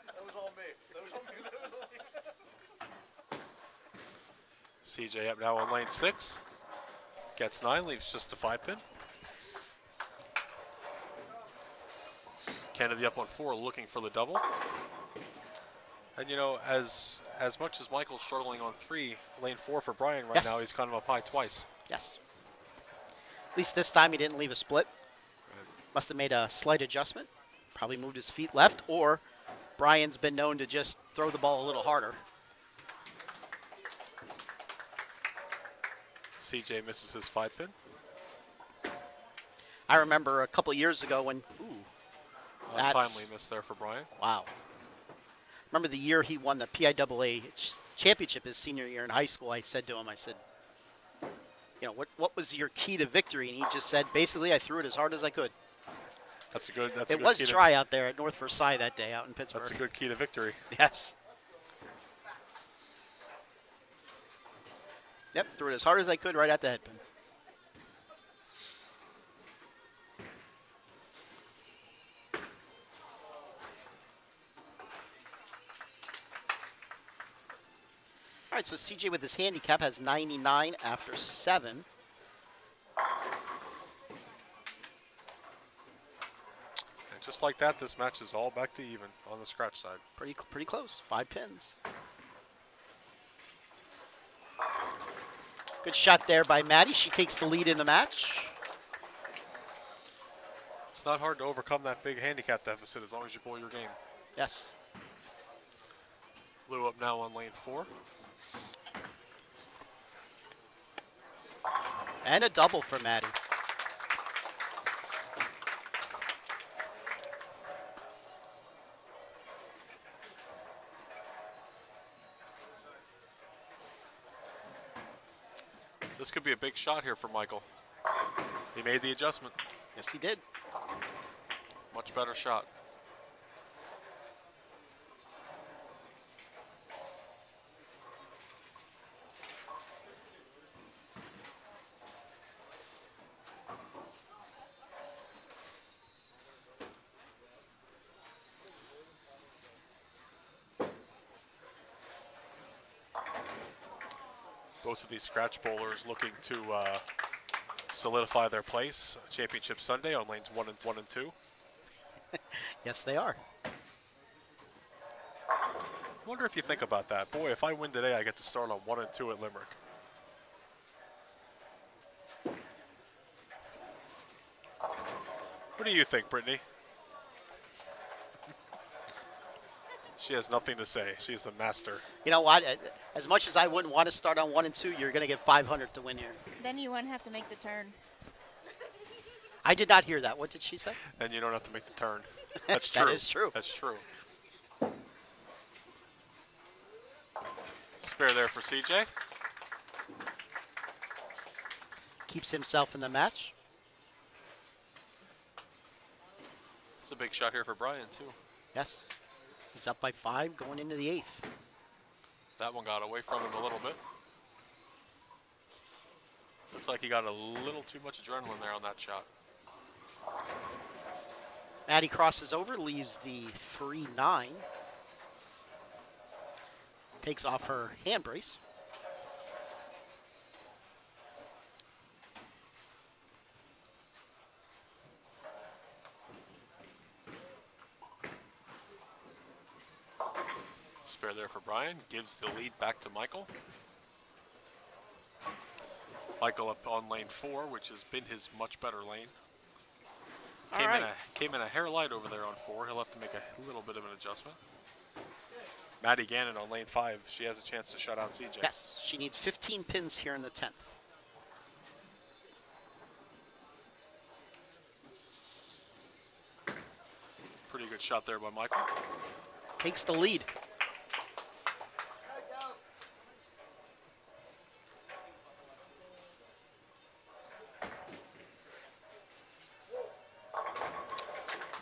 That was all me. That was all me. CJ up now on lane 6. Gets 9, leaves just the 5-pin. Kennedy up on 4, looking for the double. And you know, as much as Michael's struggling on 3, lane 4 for Brian right now, he's kind of up high twice. Yes. At least this time he didn't leave a split. Must have made a slight adjustment. Probably moved his feet left, or Brian's been known to just throw the ball a little harder. CJ misses his 5-pin. I remember a couple years ago when, Untimely miss there for Brian. Wow. Remember the year he won the PIAA championship his senior year in high school. I said to him, you know, what was your key to victory? And he just said, basically, I threw it as hard as I could. That's a good. It was dry out there at North Versailles that day out in Pittsburgh. That's a good key to victory. Yes. Yep, threw it as hard as I could right at the head pin. All right, so CJ with his handicap has 99 after 7. And just like that, this match is all back to even on the scratch side. Pretty close. 5 pins. Good shot there by Maddie. She takes the lead in the match. It's not hard to overcome that big handicap deficit as long as you pull your game. Yes. Lou up now on lane 4. And a double for Maddie. This could be a big shot here for Michael. He made the adjustment. Yes, he did. Much better shot. Both of these scratch bowlers looking to solidify their place. Championship Sunday on lanes 1 and 2. Yes, they are. Wonder if you think about that. Boy, if I win today, I get to start on 1 and 2 at Limerick. What do you think, Brittany? She has nothing to say. She's the master. You know what? As much as I wouldn't want to start on 1 and 2, you're going to get 500 to win here. Then you wouldn't have to make the turn. I did not hear that. What did she say? And you don't have to make the turn. That's true. That is true. That's true. Spare there for CJ. Keeps himself in the match. It's a big shot here for Brian, too. Yes. He's up by 5 going into the 8th. That one got away from him a little bit. Looks like he got a little too much adrenaline there on that shot. Maddie crosses over, leaves the 3-9. Takes off her hand brace. Spare there for Brian. Gives the lead back to Michael. Michael up on lane 4, which has been his much better lane. Came in a hair light over there on 4. He'll have to make a little bit of an adjustment. Maddie Gannon on lane 5. She has a chance to shut out CJ. Yes, she needs 15 pins here in the 10th. Pretty good shot there by Michael. Takes the lead.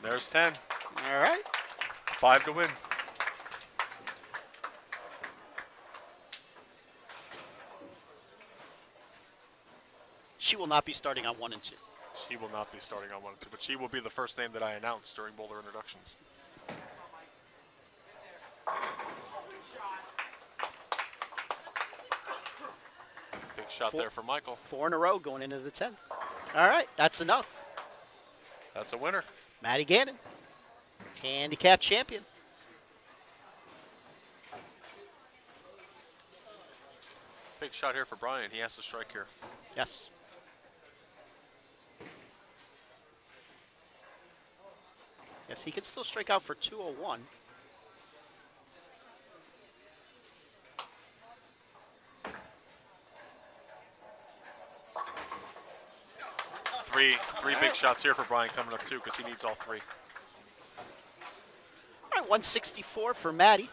There's 10. All right. 5 to win. She will not be starting on 1 and 2. She will not be starting on 1 and 2, but she will be the first name that I announce during bowler introductions. shot there for Michael. 4 in a row going into the 10th. All right, that's enough. That's a winner. Maddie Gannon, handicap champion. Big shot here for Brian. He has to strike here. Yes. Yes, he can still strike out for 201. Three big shots here for Brian coming up too, because he needs all 3. All right, 164 for Maddie.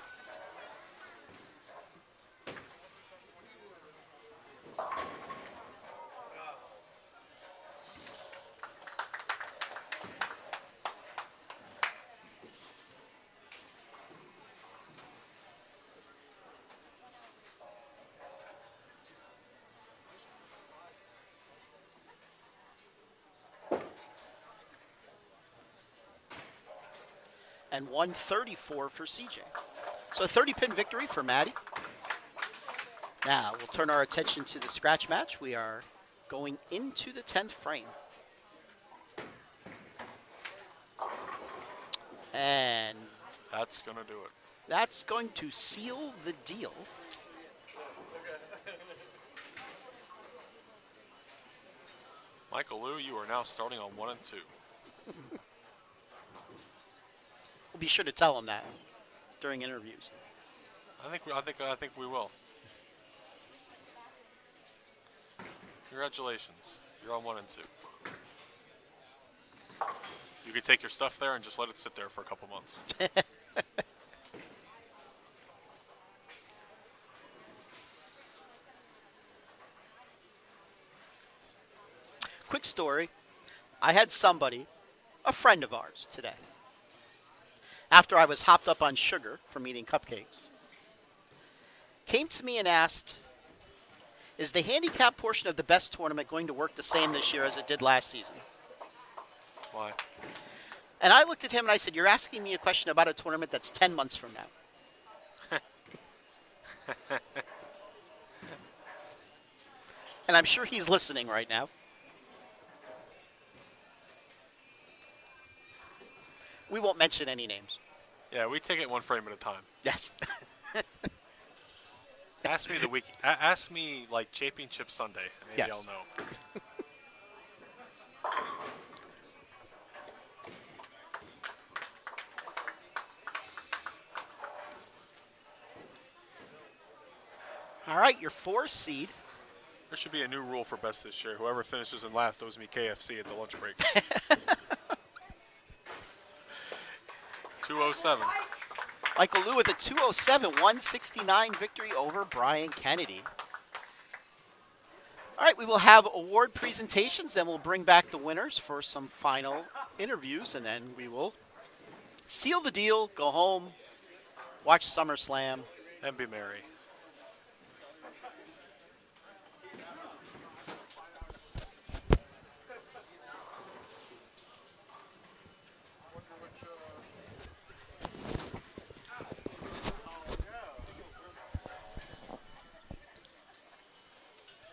And 134 for CJ. So a 30-pin victory for Maddie. Now we'll turn our attention to the scratch match. We are going into the 10th frame. And That's going to do it. that's going to seal the deal. Michael Liu, you are now starting on 1 and 2. We'll be sure to tell him that during interviews. I think we will. Congratulations. You're on 1 and 2. You could take your stuff there and just let it sit there for a couple months. Quick story. I had somebody, a friend of ours today, after I was hopped up on sugar from eating cupcakes, came to me and asked, is the handicap portion of the best tournament going to work the same this year as it did last season? Why? And I looked at him and I said, you're asking me a question about a tournament that's 10 months from now. And I'm sure he's listening right now. We won't mention any names. Yeah, we take it 1 frame at a time. Yes. Ask me ask me like Championship Sunday, and maybe Yes. I'll know. All right, your 4 seed. There should be a new rule for best this year. Whoever finishes in last owes me KFC at the lunch break. 207. Michael Liu with a 207, 169 victory over Brian Kennedy. All right, we will have award presentations, then we'll bring back the winners for some final interviews, and then we will seal the deal, go home, watch SummerSlam. And be merry.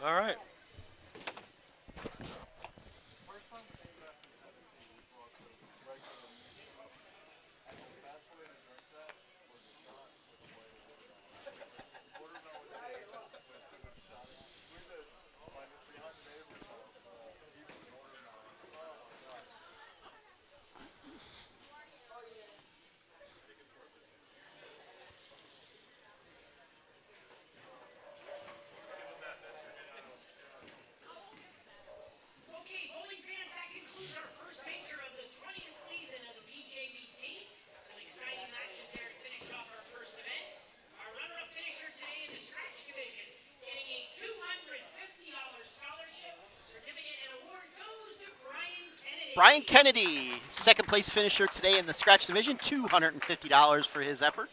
All right. Okay, bowling fans, that concludes our first major of the 20th season of the PJBT. Some exciting matches there to finish off our first event. Our runner-up finisher today in the scratch division, getting a $250 scholarship certificate and award goes to Brian Kennedy. Brian Kennedy, second place finisher today in the scratch division, $250 for his effort.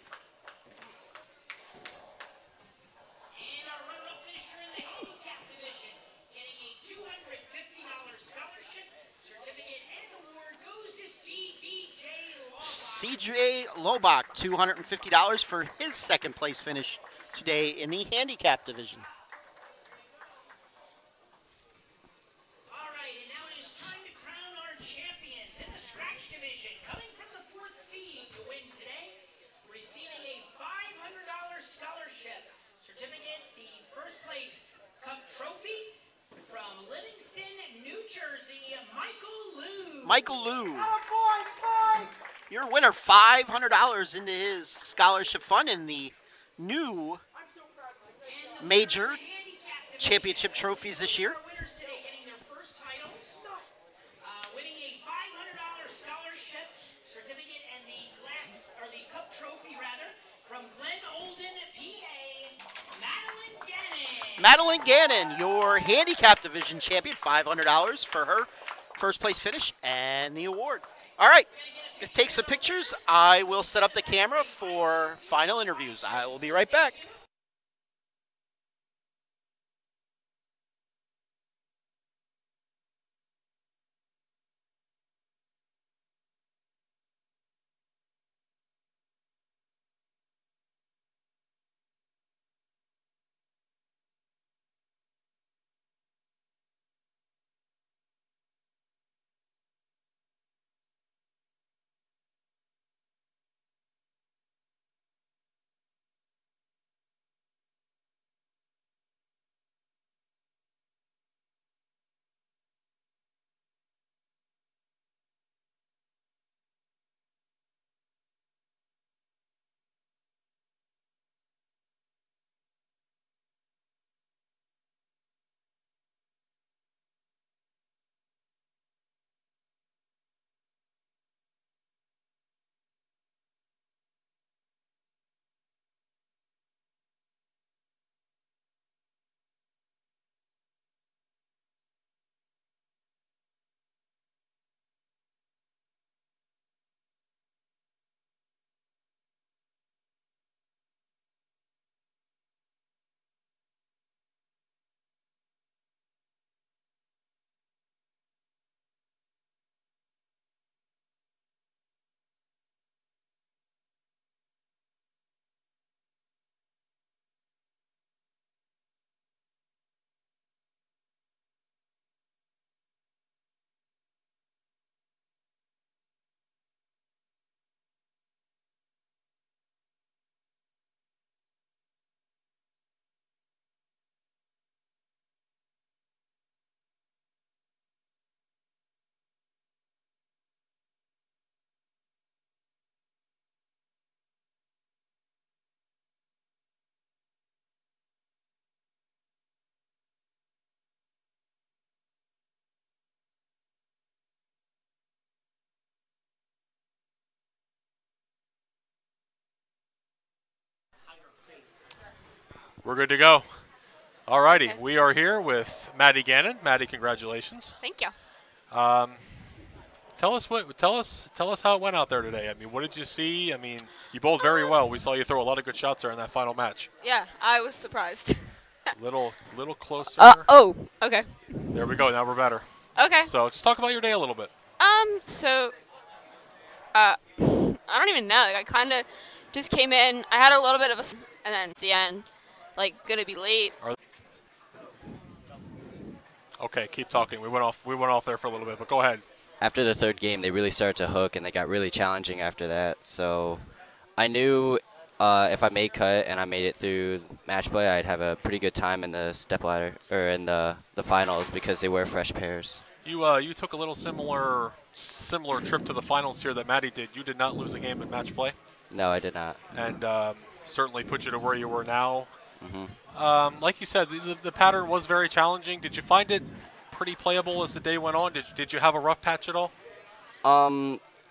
And our runner-up finisher in the handicap division, getting a $250 scholarship certificate and award goes to CJ Lobach. CJ Lobach, $250 for his second place finish today in the handicap division. division, coming from the 4th seed to win today, receiving a $500 scholarship certificate, the first place cup trophy from Livingston, New Jersey, Michael Liu. Michael Liu. Your winner, $500 into his scholarship fund in the new major championship trophies this year. Winners today getting their first titles, winning a $500 scholarship certificate and the cup trophy rather, from Glen Olden, PA, Madeline Gannon. Madeline Gannon, your handicap division champion, $500 for her first place finish and the award. All right, let's take some pictures. I will set up the camera for final interviews. I will be right back. We're good to go. All righty, Okay. we are here with Maddie Gannon. Maddie, congratulations. Thank you. Tell us how it went out there today. I mean, what did you see? I mean, you bowled very well. We saw you throw a lot of good shots there in that final match. Yeah, I was surprised. Little closer. Oh, okay. There we go. Now we're better. Okay. So just talk about your day a little bit. I don't even know. Like, I kind of just came in. I had a little bit of and then at the end, like, gonna be late. Okay, keep talking. We went off there for a little bit, but go ahead. After the third game, they really started to hook, and they got really challenging after that. So I knew if I made cut and I made it through match play, I'd have a pretty good time in the step ladder or in the finals because they were fresh pairs. You took a little similar trip to the finals here that Maddie did. You did not lose a game in match play. No, I did not. And certainly put you to where you were now. Mm-hmm. Like you said, the pattern was very challenging. Did you find it pretty playable as the day went on? Did you have a rough patch at all?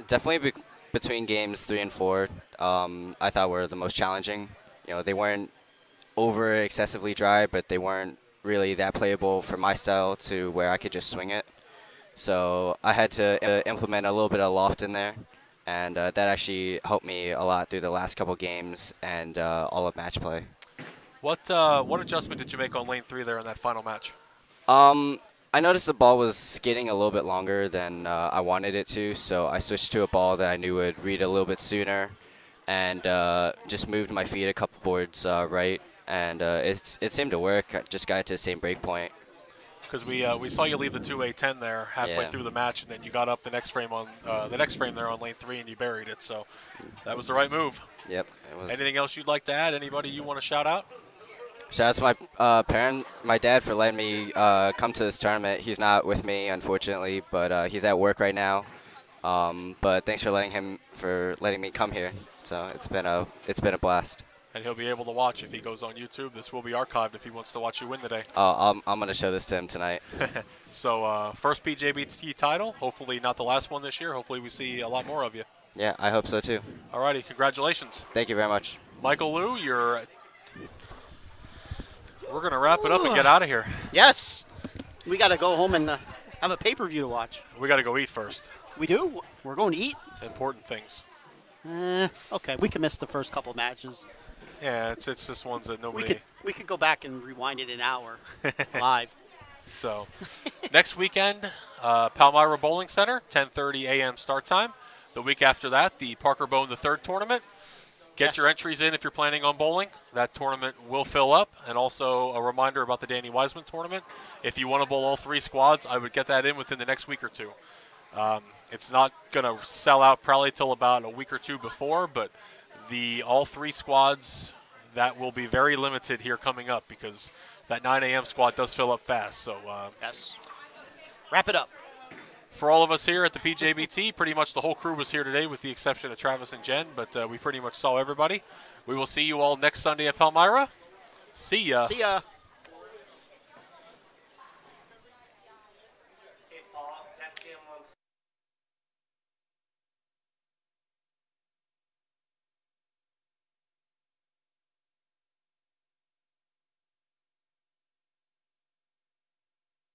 Definitely between games 3 and 4, I thought were the most challenging. You know, they weren't over excessively dry, but they weren't really that playable for my style to where I could just swing it. So I had to implement a little bit of loft in there, and that actually helped me a lot through the last couple games and all of match play. What adjustment did you make on lane 3 there in that final match? I noticed the ball was skidding a little bit longer than I wanted it to, so I switched to a ball that I knew would read a little bit sooner, and just moved my feet a couple boards right, and it seemed to work. I just got to the same break point. because we saw you leave the 2A10 there halfway Yeah. through the match, and then you got up the next frame there on lane 3, and you buried it. So that was the right move. Yep. It was. Anything else you'd like to add? Anybody you want to shout out? Shout out to my dad for letting me come to this tournament. He's not with me, unfortunately, but he's at work right now. But thanks for letting me come here. So it's been a blast. And he'll be able to watch if he goes on YouTube. This will be archived if he wants to watch you win today. I'm gonna show this to him tonight. So first PJBT title. Hopefully not the last one this year. Hopefully we see a lot more of you. Yeah, I hope so too. Alrighty, congratulations. Thank you very much. Michael Liu, we're going to wrap it up and get out of here. Yes. We got to go home and have a pay-per-view to watch. We got to go eat first. We do? We're going to eat? Important things. Okay, we can miss the first couple matches. Yeah, it's just ones that We nobody... could go back and rewind it an hour live. So, next weekend, Palmyra Bowling Center, 10:30 a.m. start time. The week after that, the Parker Bone III tournament. Get your entries in if you're planning on bowling. That tournament will fill up. And also a reminder about the Danny Wiseman tournament. If you want to bowl all 3 squads, I would get that in within the next week or 2. It's not going to sell out probably till about a week or 2 before, but all 3 squads, that will be very limited here coming up because that 9 a.m. squad does fill up fast. So Yes. Wrap it up. for all of us here at the PJBT, pretty much the whole crew was here today with the exception of Travis and Jen, but we pretty much saw everybody. We will see you all next Sunday at Palmyra. See ya. See ya.